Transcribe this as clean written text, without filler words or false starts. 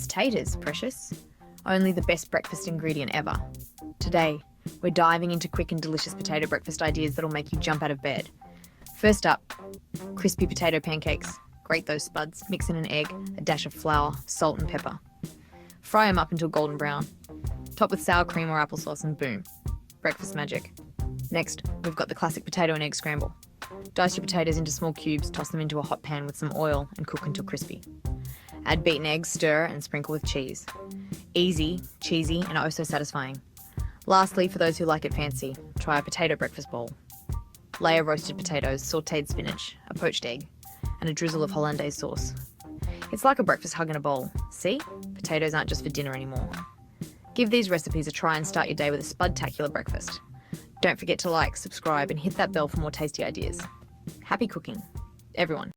It's taters, precious. Only the best breakfast ingredient ever. Today, we're diving into quick and delicious potato breakfast ideas that'll make you jump out of bed. First up, crispy potato pancakes. Grate those spuds, mix in an egg, a dash of flour, salt and pepper. Fry them up until golden brown. Top with sour cream or applesauce and boom. Breakfast magic. Next, we've got the classic potato and egg scramble. Dice your potatoes into small cubes, toss them into a hot pan with some oil and cook until crispy. Add beaten eggs, stir and sprinkle with cheese. Easy, cheesy and oh so satisfying. Lastly, for those who like it fancy, try a potato breakfast bowl. Layer roasted potatoes, sautéed spinach, a poached egg, and a drizzle of hollandaise sauce. It's like a breakfast hug in a bowl. See? Potatoes aren't just for dinner anymore. Give these recipes a try and start your day with a spud-tacular breakfast. Don't forget to like, subscribe, and hit that bell for more tasty ideas. Happy cooking, everyone.